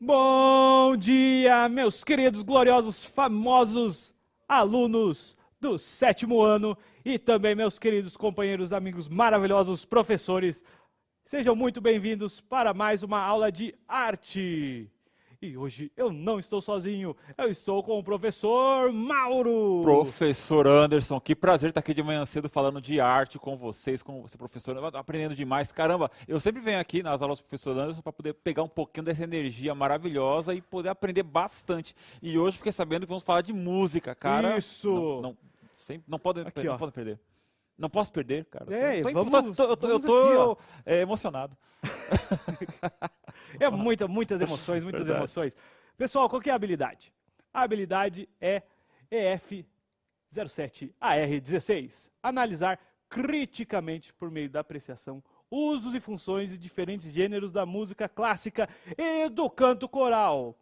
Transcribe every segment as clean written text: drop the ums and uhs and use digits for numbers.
Bom dia, meus queridos, gloriosos, famosos alunos do 7º ano e também meus queridos companheiros, amigos maravilhosos, professores. Sejam muito bem-vindos para mais uma aula de arte. E hoje eu não estou sozinho, eu estou com o professor Mauro. Professor Anderson, que prazer estar aqui de manhã cedo falando de arte com vocês, com você, professor, aprendendo demais. Caramba, eu sempre venho aqui nas aulas do professor Anderson para poder pegar um pouquinho dessa energia maravilhosa e poder aprender bastante. E hoje fiquei sabendo que vamos falar de música, cara. Isso! Não podem perder. Não posso perder, cara. Eu tô emocionado. É muitas emoções, muitas Verdade. emoções. Pessoal, qual que é a habilidade? A habilidade é EF07AR16. Analisar criticamente, por meio da apreciação, usos e funções de diferentes gêneros da música clássica e do canto coral,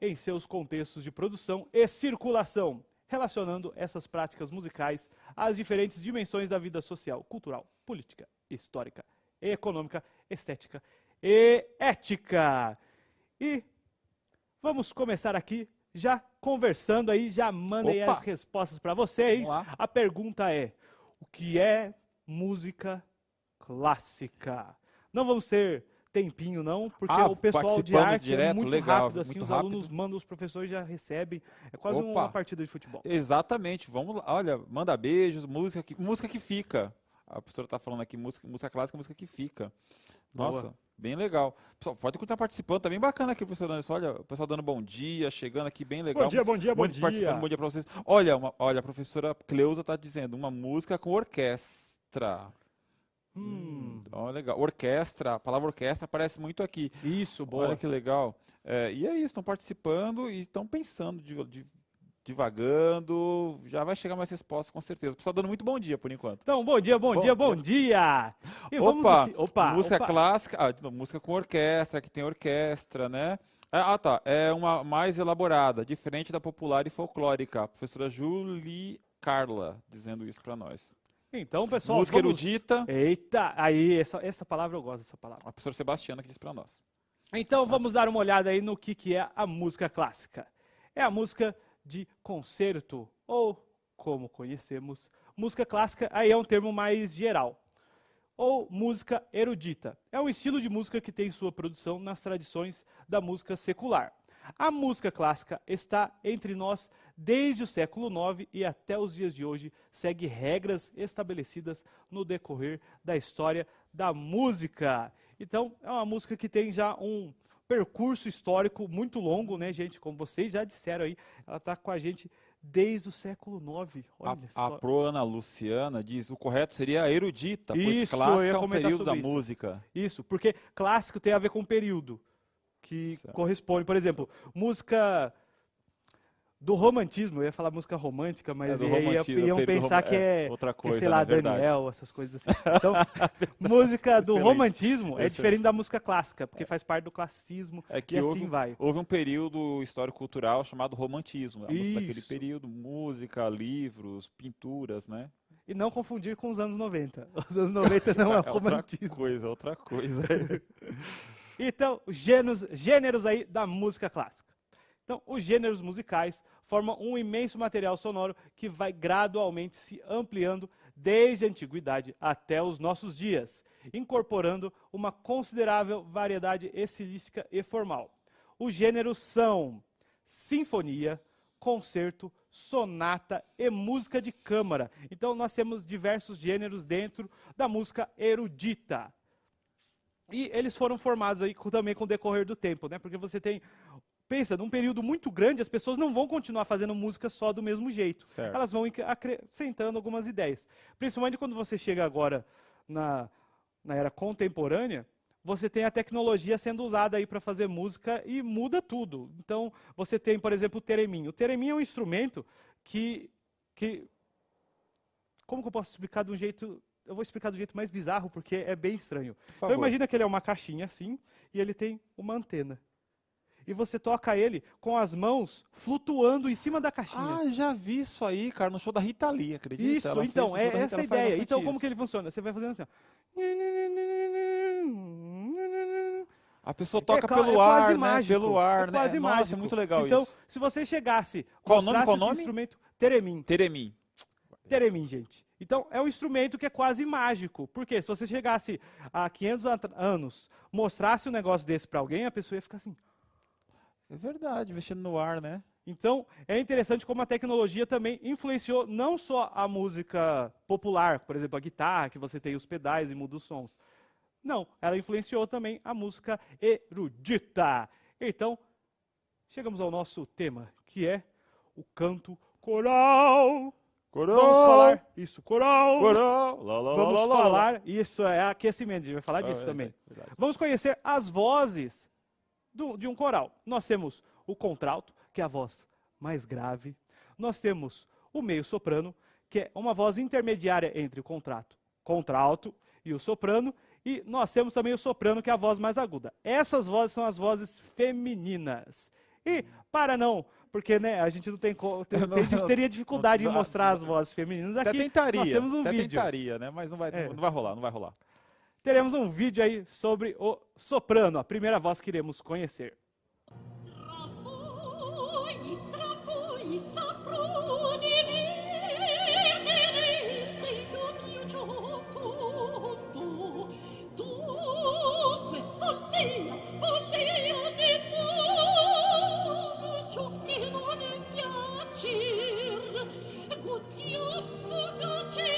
em seus contextos de produção e circulação, relacionando essas práticas musicais às diferentes dimensões da vida social, cultural, política, histórica, econômica, estética e ética. E vamos começar aqui já conversando aí, já mandei as respostas para vocês. A pergunta é: o que é música clássica? Não vamos ter tempinho não, porque o pessoal de arte direto, é muito legal, rápido, assim, muito os rápido. alunos mandam, os professores já recebem. É quase uma partida de futebol. Exatamente, vamos lá. Olha, manda beijos, música que fica. A professora está falando aqui, música clássica, música que fica. Nossa, Boa. bem legal. Pessoal, pode continuar participando, tá bem bacana aqui, professor Anderson. Olha, o pessoal dando bom dia, chegando aqui, bem legal. Bom dia. Participando, bom dia para vocês. Olha, a professora Cleusa está dizendo, uma música com orquestra. Olha, legal. Orquestra, a palavra orquestra aparece muito aqui. Isso, boa. Olha que legal. E é isso, estão participando e estão pensando, divagando. Já vai chegar mais respostas, com certeza. O pessoal dando muito bom dia, por enquanto. Então, bom dia. E vamos Opa, aqui. Música clássica, música com orquestra, que tem orquestra, né? Tá, é uma mais elaborada, diferente da popular e folclórica. A professora Julie Carla dizendo isso para nós. Então, pessoal, música erudita. Eita, aí, essa palavra eu gosto dessa palavra. A professora Sebastiana que disse para nós. Então, vamos dar uma olhada aí no que é a música clássica. É a música de concerto, ou, como conhecemos, música clássica, aí é um termo mais geral. Ou música erudita. É um estilo de música que tem sua produção nas tradições da música secular. A música clássica está entre nós desde o século IX e até os dias de hoje segue regras estabelecidas no decorrer da história da música. Então, é uma música que tem já um percurso histórico muito longo, né, gente? Como vocês já disseram aí, ela está com a gente desde o século IX. Olha só. A pro Ana Luciana diz o correto seria erudita, pois Isso, clássica eu ia é um comentar período da sobre isso. música. Isso, porque clássico tem a ver com período, que corresponde, por exemplo, música do romantismo, eu ia falar música romântica, mas iam pensar que é outra coisa, sei lá, Daniel, essas coisas assim. Então, música do romantismo é diferente da música clássica, porque faz parte do classicismo que e assim vai. Houve um período histórico-cultural chamado romantismo, a música daquele Isso. período, música, livros, pinturas, né? E não confundir com os anos 90. Os anos 90 não é romantismo. Outra coisa. Então, gêneros aí da música clássica. Então, os gêneros musicais formam um imenso material sonoro que vai gradualmente se ampliando desde a antiguidade até os nossos dias, incorporando uma considerável variedade estilística e formal. Os gêneros são sinfonia, concerto, sonata e música de câmara. Então, nós temos diversos gêneros dentro da música erudita. E eles foram formados aí também com o decorrer do tempo, né? Porque você tem... Pensa, num período muito grande, as pessoas não vão continuar fazendo música só do mesmo jeito. Certo. Elas vão acrescentando algumas ideias. Principalmente quando você chega agora na era contemporânea, você tem a tecnologia sendo usada aí para fazer música e muda tudo. Então, você tem, por exemplo, o teremin. O teremin é um instrumento que... Como que eu posso explicar de um jeito... Eu vou explicar do jeito mais bizarro, porque é bem estranho. Então, imagina que ele é uma caixinha assim, e ele tem uma antena. E você toca ele com as mãos flutuando em cima da caixinha. Ah, já vi isso aí, cara, no show da Rita Lee, acredita? Isso, então, é essa a ideia. Então, como que ele funciona? Você vai fazendo assim, ó. A pessoa toca É pelo quase ar, né? mágico, Pelo ar, é quase né? Nossa, mágico. é muito legal Então, isso. se você chegasse, Qual o nome? mostrasse Qual o esse nome? instrumento, Teremin. Teremin. Teremin, gente. Então, é um instrumento que é quase mágico. Porque se você chegasse há 500 anos, mostrasse um negócio desse para alguém, a pessoa ia ficar assim. É verdade, mexendo no ar, né? Então, é interessante como a tecnologia também influenciou não só a música popular, por exemplo, a guitarra, que você tem os pedais e muda os sons. Não, ela influenciou também a música erudita. Então, chegamos ao nosso tema, que é o canto coral. Coral! Vamos falar isso, coral. Coral! Lá, lá, Vamos lá, lá, lá. falar, isso é aquecimento, a gente vai falar disso Ah, também. verdade. Vamos conhecer as vozes de um coral. Nós temos o contralto, que é a voz mais grave. Nós temos o meio soprano, que é uma voz intermediária entre o contralto e o soprano. E nós temos também o soprano, que é a voz mais aguda. Essas vozes são as vozes femininas. E, para não, porque né, a gente não tem, teria dificuldade em mostrar as vozes femininas aqui. Até tentaria, nós temos um até vídeo. tentaria, né? Mas não vai rolar, não vai rolar. Teremos um vídeo aí sobre o soprano, a primeira voz que iremos conhecer. Tra voi saprò divertirete con mio gioco. Tutto è follia, follia del mondo, ciò che non è piacer. Gutiò fugace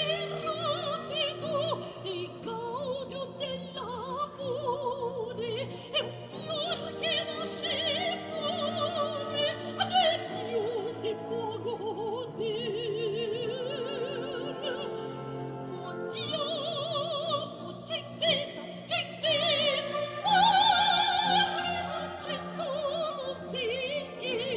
rapido e gaudio dell'amore, è un fior che nasce pure, de più si può godere. Godiamo, getteta, fuori l'accento lusinghie.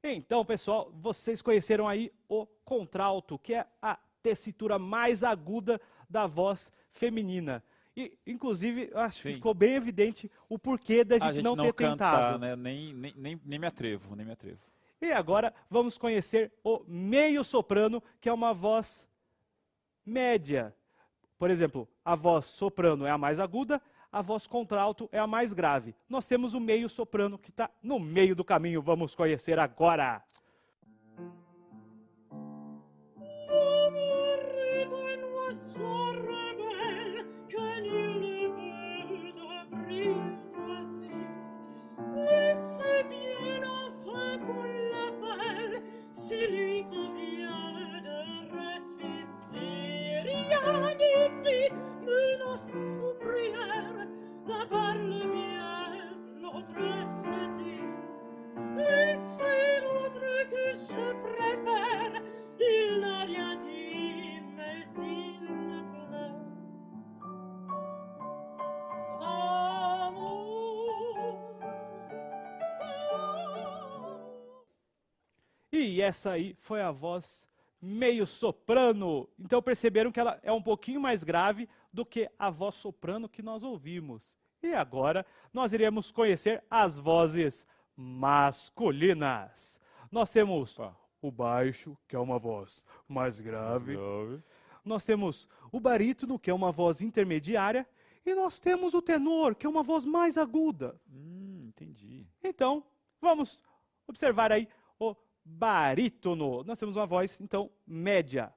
Então, pessoal, vocês conheceram aí o contralto, que é a tessitura mais aguda da voz feminina. E, inclusive, eu acho que ficou bem evidente o porquê da gente não ter tentado. Né? Nem me atrevo, nem me atrevo. E agora vamos conhecer o meio soprano, que é uma voz média. Por exemplo, a voz soprano é a mais aguda, a voz contralto é a mais grave. Nós temos o meio soprano que está no meio do caminho. Vamos conhecer agora. La parle bien, l'autre se dit, et c'est l'autre que je préfère. Il n'a rien dit, mais il me plaît. L'amour. E essa aí foi a voz meio soprano. Então perceberam que ela é um pouquinho mais grave do que a voz soprano que nós ouvimos. E agora nós iremos conhecer as vozes masculinas. Nós temos o baixo, que é uma voz mais grave. Nós temos o barítono, que é uma voz intermediária. E nós temos o tenor, que é uma voz mais aguda. Entendi. Então, vamos observar aí o barítono. Nós temos uma voz, então, média.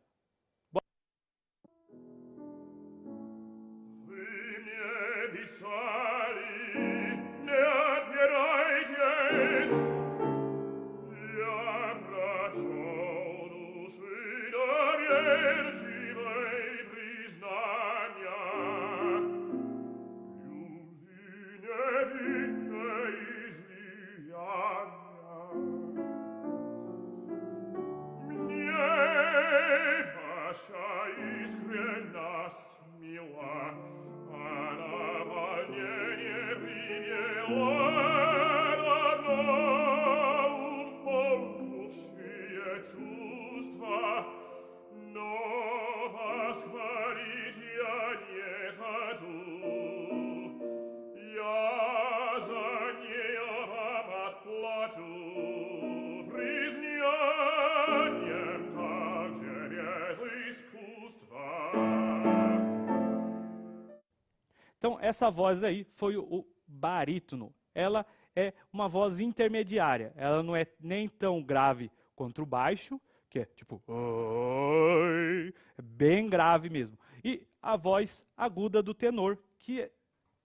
essa voz aí foi o barítono. Ela é uma voz intermediária. Ela não é nem tão grave quanto o baixo, que é tipo... "Oi", é bem grave mesmo. E a voz aguda do tenor, que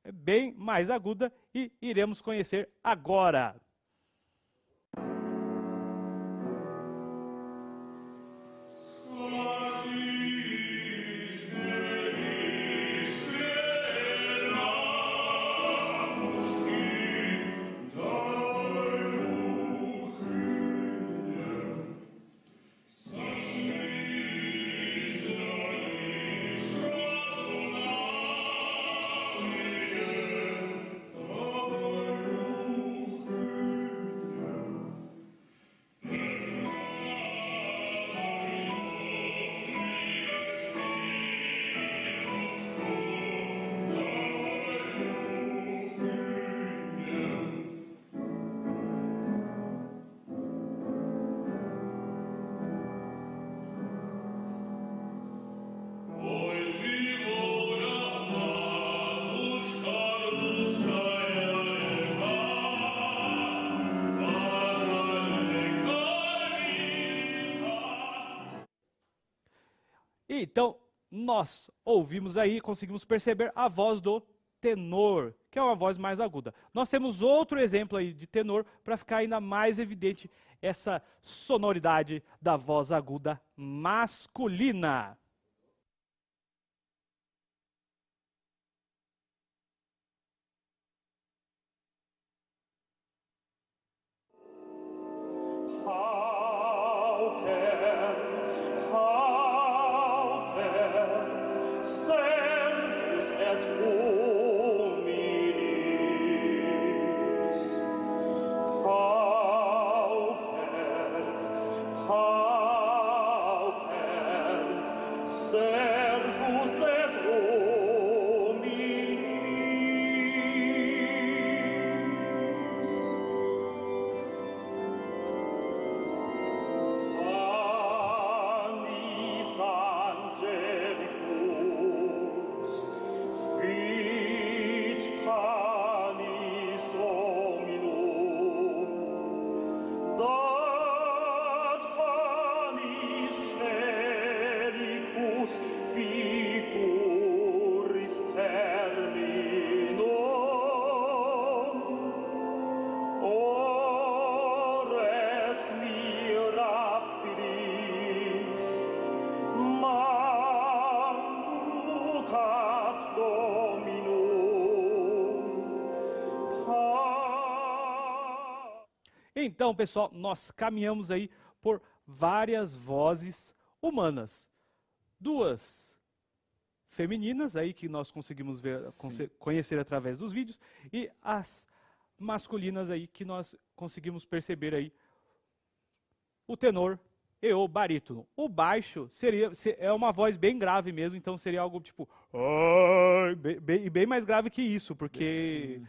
é bem mais aguda e iremos conhecer agora. Então, nós ouvimos aí, conseguimos perceber a voz do tenor, que é uma voz mais aguda. Nós temos outro exemplo aí de tenor para ficar ainda mais evidente essa sonoridade da voz aguda masculina. Servus et hominis, pauper, servus et hominis. Anis angelicus, fit canis hominum, dat canis celicus figuris terminum, ores mirabilis, manducat Dominum. Então, pessoal, nós caminhamos aí por várias vozes humanas. Duas femininas aí que nós conseguimos ver, conhecer através dos vídeos, e as masculinas aí que nós conseguimos perceber aí o tenor e o barítono. O baixo é uma voz bem grave mesmo, então seria algo tipo "Ai", bem mais grave que isso, porque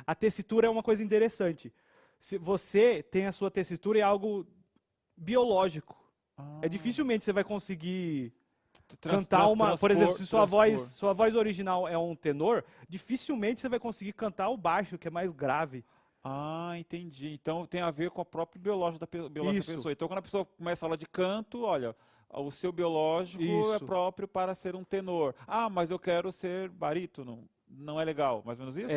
a tessitura é uma coisa interessante. Se você tem a sua tessitura, é algo biológico. Dificilmente você vai conseguir cantar uma, por exemplo, se sua voz original é um tenor, dificilmente você vai conseguir cantar o baixo, que é mais grave. Ah, entendi. Então tem a ver com a própria biológica da Isso. pessoa. Então quando a pessoa começa a aula de canto, olha, o seu biológico é Isso. próprio para ser um tenor. Ah, mas eu quero ser barítono. Não é legal, mais ou menos isso?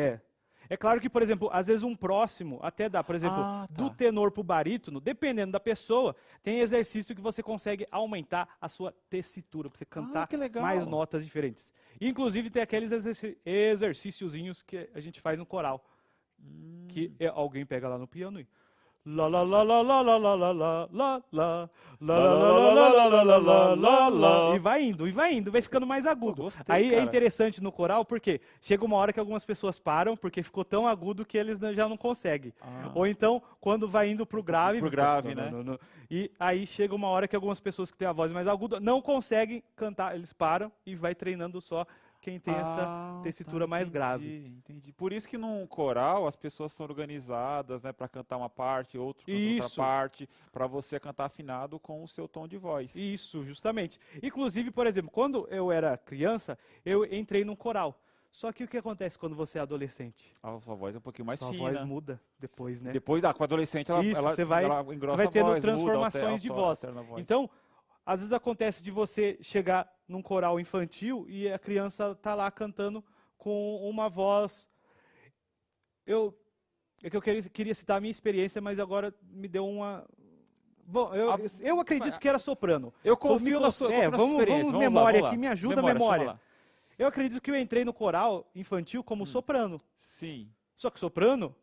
É claro que, por exemplo, às vezes um próximo até dá, por exemplo, do tenor para o barítono, dependendo da pessoa, tem exercício que você consegue aumentar a sua tessitura, para você cantar que legal. mais notas diferentes. Inclusive tem aqueles exercíciozinhos que a gente faz no coral, que alguém pega lá no piano e lá lá lá lá lá lá lá lá lá lá lá lá lá, e vai indo, vai ficando mais agudo. Gostei, Aí é cara. interessante no coral porque chega uma hora que algumas pessoas param porque ficou tão agudo que eles já não conseguem. Ou então, quando vai indo pro grave, né? E aí chega uma hora que algumas pessoas que têm a voz mais aguda não conseguem cantar, eles param e vai treinando só quem tem essa tessitura mais grave. Entendi. Por isso que num coral as pessoas são organizadas, né, para cantar uma parte, outro canta outra parte, para você cantar afinado com o seu tom de voz. Isso, justamente. Inclusive, por exemplo, quando eu era criança, eu entrei num coral. Só que o que acontece quando você é adolescente? A sua voz é um pouquinho mais Sua fina. voz muda depois, né? Depois, com a adolescente, ela, Isso, ela, você vai engrossa a tendo voz, transformações de voz. alterna a voz. Então, às vezes acontece de você chegar num coral infantil e a criança tá lá cantando com uma voz... É que eu queria citar a minha experiência, mas agora me deu uma... Bom, eu acredito que era soprano. Eu confio na sua experiência. Vamos memória lá. aqui, me ajuda a deixa eu memória. lá. Eu acredito que eu entrei no coral infantil como soprano. Sim. Só que soprano,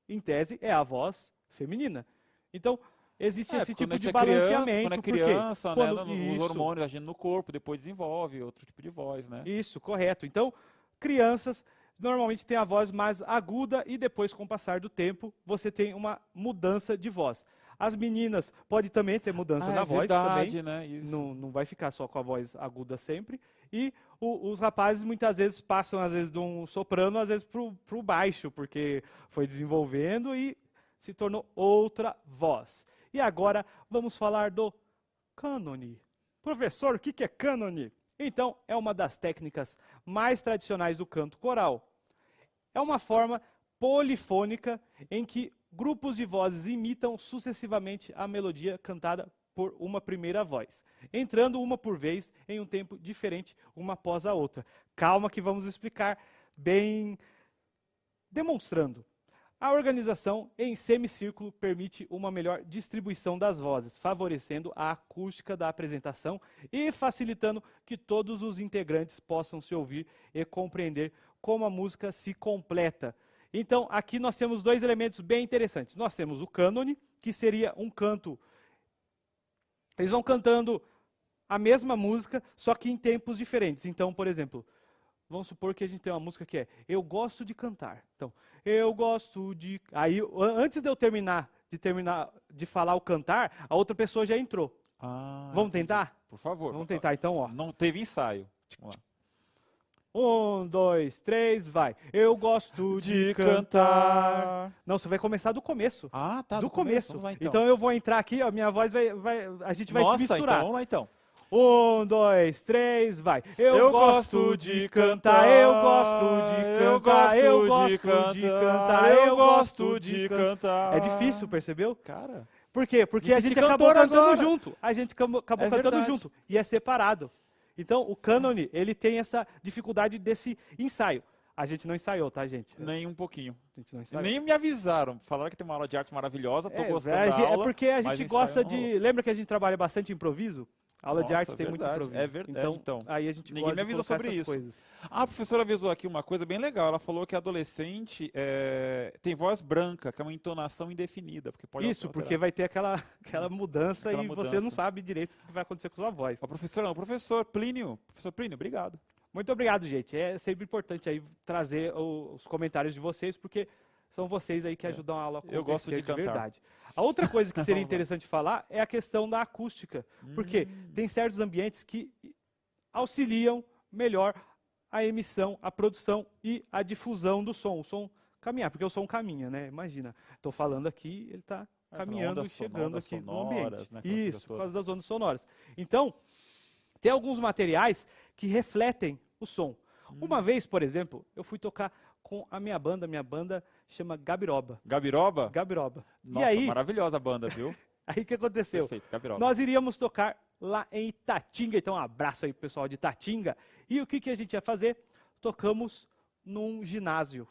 em tese, é a voz feminina. Então, existe esse tipo de balanceamento. Quando é criança, né, os isso, hormônios agindo no corpo, depois desenvolve outro tipo de voz, né? isso, correto. Então, crianças normalmente têm a voz mais aguda e depois, com o passar do tempo, você tem uma mudança de voz. As meninas podem também ter mudança na voz verdade, também. né? Isso. Não vai ficar só com a voz aguda sempre. E os rapazes muitas vezes passam, às vezes, de um soprano, às vezes, para o baixo, porque foi desenvolvendo e se tornou outra voz. E agora vamos falar do cânone. Professor, o que é cânone? Então, é uma das técnicas mais tradicionais do canto coral. É uma forma polifônica em que grupos de vozes imitam sucessivamente a melodia cantada por uma primeira voz, entrando uma por vez em um tempo diferente, uma após a outra. Calma que vamos explicar bem demonstrando. A organização em semicírculo permite uma melhor distribuição das vozes, favorecendo a acústica da apresentação e facilitando que todos os integrantes possam se ouvir e compreender como a música se completa. Então, aqui nós temos dois elementos bem interessantes. Nós temos o cânone, que seria um canto. Eles vão cantando a mesma música, só que em tempos diferentes. Então, por exemplo, vamos supor que a gente tem uma música que é Eu Gosto de Cantar. Então, eu gosto de... Aí, antes de eu terminar de falar o cantar, a outra pessoa já entrou. Vamos tentar? Por favor. Vamos tentar, então, ó. Não teve ensaio. Vamos lá. 1, 2, 3, vai. Eu gosto de cantar. Não, você vai começar do começo. Ah, tá. Do começo. Vamos lá, então eu vou entrar aqui, a minha voz a gente vai se misturar. Então, vamos lá então. 1, 2, 3, vai. Eu gosto de cantar. Eu gosto de cantar. Eu gosto de cantar. Eu gosto de cantar. É difícil, percebeu? Cara. Por quê? Porque a gente acabou cantando junto. A gente acabou cantando junto. E é separado. Então, o cânone, ele tem essa dificuldade desse ensaio. A gente não ensaiou, tá, gente? Nem um pouquinho. A gente não ensaiou. Nem me avisaram. Falaram que tem uma aula de arte maravilhosa, tô gostando da aula. É porque a gente gosta ensaio não rolou. Lembra que a gente trabalha bastante improviso? A aula de Nossa, arte tem muito verdade. improviso. É verdade. Então, aí a gente ninguém gosta me avisou de colocar sobre essas isso. coisas. A professora avisou aqui uma coisa bem legal. Ela falou que adolescente tem voz branca, que é uma entonação indefinida. Porque pode Isso, alterar. porque vai ter aquela mudança Aquela e mudança. você não sabe direito o que vai acontecer com a sua voz. O professor Plínio. Professor Plínio, obrigado. Muito obrigado, gente. É sempre importante aí trazer os comentários de vocês, porque são vocês aí que ajudam a aula a acontecer Eu gosto de cantar. verdade. A outra coisa que seria interessante falar é a questão da acústica, porque tem certos ambientes que auxiliam melhor a emissão, a produção e a difusão do som. O som caminhar, porque o som caminha, né? Imagina, estou falando aqui, ele está caminhando e chegando aqui no ambiente. Né, Isso, por causa das ondas sonoras. Então, tem alguns materiais que refletem o som. Uma vez, por exemplo, eu fui tocar com a minha banda chama Gabiroba. Gabiroba? Gabiroba. Nossa, e aí, maravilhosa a banda, viu? aí o que aconteceu? Perfeito, Gabiroba. Nós iríamos tocar lá em Itatinga, então um abraço aí pro pessoal de Itatinga. E o que a gente ia fazer? Tocamos num ginásio.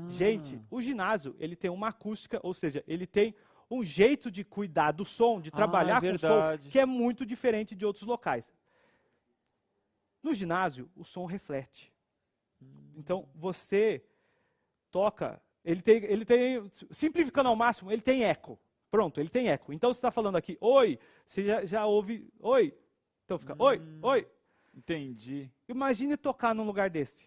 Gente, o ginásio, ele tem uma acústica, ou seja, ele tem um jeito de cuidar do som, de trabalhar com o som, que é muito diferente de outros locais. No ginásio, o som reflete. Então, você toca, ele tem, simplificando ao máximo, ele tem eco. Pronto, ele tem eco. Então, você está falando aqui, oi, você já ouve, oi. Então, fica, oi, oi. Entendi. Imagine tocar num lugar desse,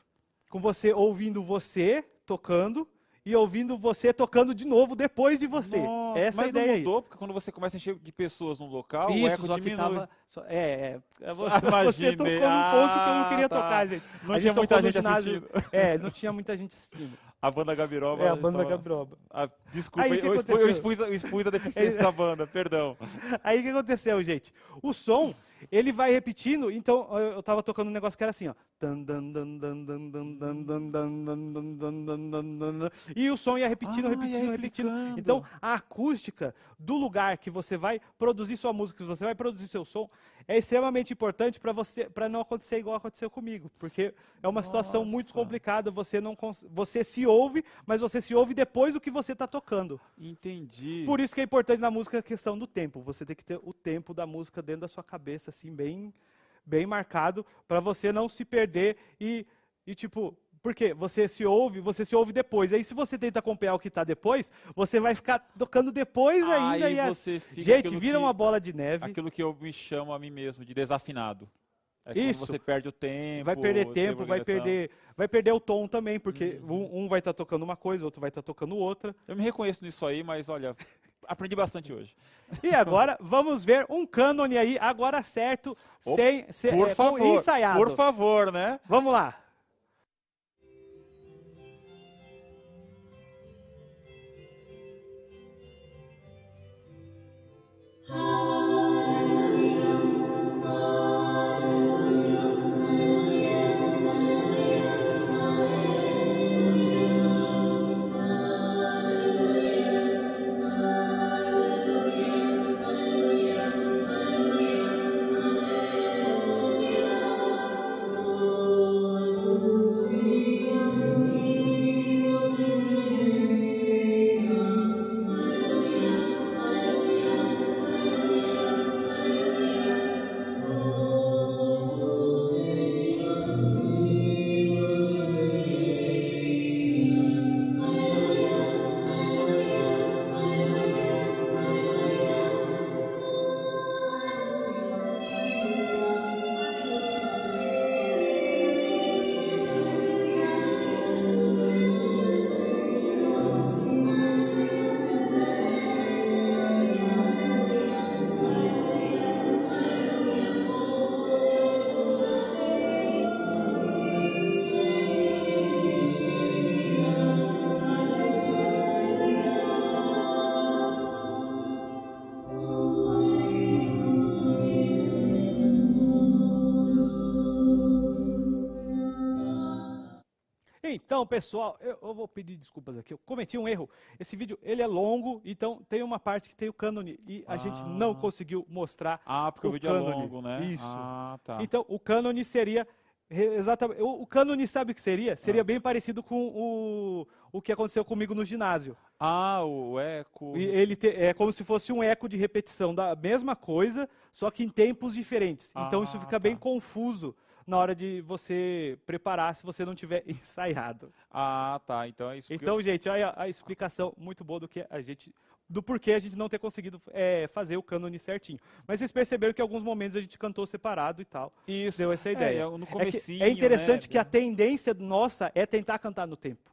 com você ouvindo você tocando e ouvindo você tocando de novo depois de você. Nossa, Essa é a mas ideia não aí. mudou, porque quando você começa a encher de pessoas num local, o Isso, eco só que diminui. você tocou num ponto que eu não queria tocar, gente. Não A tinha gente muita tocou no gente ginásio. assistindo. Não tinha muita gente assistindo. A banda Gabiroba. A banda Gabiroba. Desculpa, Aí, o que eu aconteceu? expus a deficiência da banda, perdão. Aí o que aconteceu, gente? O som, ele vai repetindo, então eu estava tocando um negócio que era assim, ó. E o som ia repetindo, Ah, repetindo, ia repetindo. replicando. Então, a acústica do lugar que você vai produzir sua música, que você vai produzir seu som, é extremamente importante para não acontecer igual aconteceu comigo, porque é uma situação muito Nossa. complicada. Você se ouve, mas você se ouve depois do que você está tocando. Entendi. Por isso que é importante na música a questão do tempo. Você tem que ter o tempo da música dentro da sua cabeça, assim, bem marcado, para você não se perder e tipo, porque você se ouve depois. Aí se você tenta acompanhar o que está depois, você vai ficar tocando depois ainda. Aí E você fica gente, aquilo vira que- uma bola de neve. Aquilo que eu me chamo a mim mesmo de desafinado. É quando Isso. você perde o tempo. Vai perder teve tempo, vai organização. perder o tom também, porque um vai estar tocando uma coisa, outro vai estar tocando outra. Eu me reconheço nisso aí, mas olha, aprendi bastante hoje. E agora vamos ver um cânone aí, agora certo, Por favor, ensaiado. por favor, né? Vamos lá. Então, pessoal, eu vou pedir desculpas aqui. Eu cometi um erro. Esse vídeo, ele é longo, então tem uma parte que tem o cânone e a gente não conseguiu mostrar porque o vídeo cânone. é longo, né? Isso. Tá. Então, o cânone seria exatamente. O cânone sabe o que seria? Seria bem parecido com o que aconteceu comigo no ginásio. O eco. E é como se fosse um eco de repetição da mesma coisa, só que em tempos diferentes. Então isso fica bem confuso na hora de você preparar, se você não tiver ensaiado. Tá. Então é isso. Então, gente, olha a explicação muito boa do porquê a gente não ter conseguido fazer o cânone certinho. Mas vocês perceberam que em alguns momentos a gente cantou separado e tal. Isso. Deu essa ideia. No comecinho, é interessante né? que a tendência nossa é tentar cantar no tempo.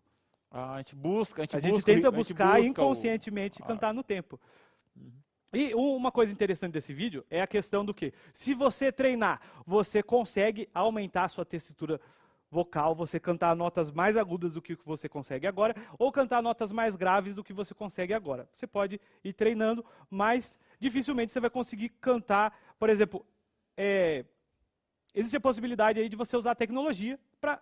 A gente busca, A gente tenta buscar inconscientemente cantar no tempo. E uma coisa interessante desse vídeo é a questão do que, se você treinar, você consegue aumentar a sua tessitura vocal, você cantar notas mais agudas do que você consegue agora, ou cantar notas mais graves do que você consegue agora. Você pode ir treinando, mas dificilmente você vai conseguir cantar, por exemplo, existe a possibilidade aí de você usar a tecnologia para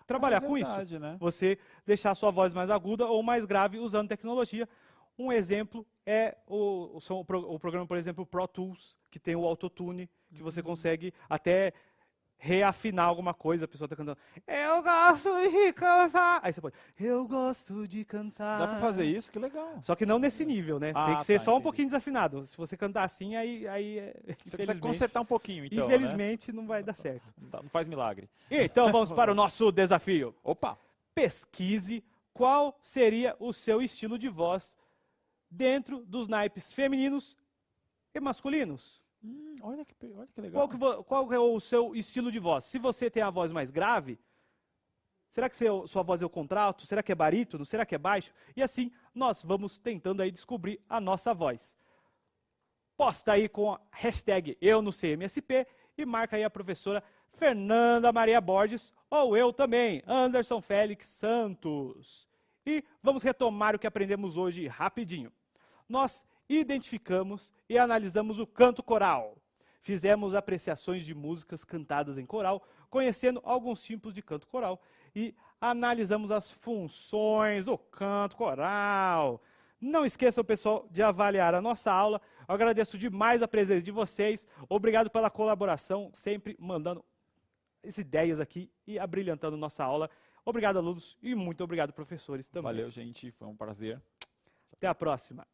trabalhar com isso. Né? Você deixar a sua voz mais aguda ou mais grave usando tecnologia. Um exemplo é o programa, por exemplo, Pro Tools, que tem o autotune, que você consegue até reafinar alguma coisa. A pessoa está cantando, eu gosto de cantar. Aí você pode, eu gosto de cantar. Dá para fazer isso? Que legal. Só que não nesse nível, né? Tem que ser só um entendi. pouquinho desafinado. Se você cantar assim, aí você consegue consertar um pouquinho, então. Infelizmente, não vai dar certo. Não faz milagre. Então vamos para o nosso desafio. Opa! Pesquise qual seria o seu estilo de voz dentro dos naipes femininos e masculinos. Olha que legal. Qual é o seu estilo de voz? Se você tem a voz mais grave, será que sua voz é o contralto? Será que é barítono? Será que é baixo? E assim, nós vamos tentando aí descobrir a nossa voz. Posta aí com a hashtag #EuNoCMSP e marca aí a professora Fernanda Maria Borges, ou eu também, Anderson Félix Santos. E vamos retomar o que aprendemos hoje rapidinho. Nós identificamos e analisamos o canto coral. Fizemos apreciações de músicas cantadas em coral, conhecendo alguns tipos de canto coral e analisamos as funções do canto coral. Não esqueçam, pessoal, de avaliar a nossa aula. Eu agradeço demais a presença de vocês. Obrigado pela colaboração, sempre mandando as ideias aqui e abrilhantando nossa aula. Obrigado, alunos, e muito obrigado, professores, também. Valeu, gente. Foi um prazer. Até a próxima.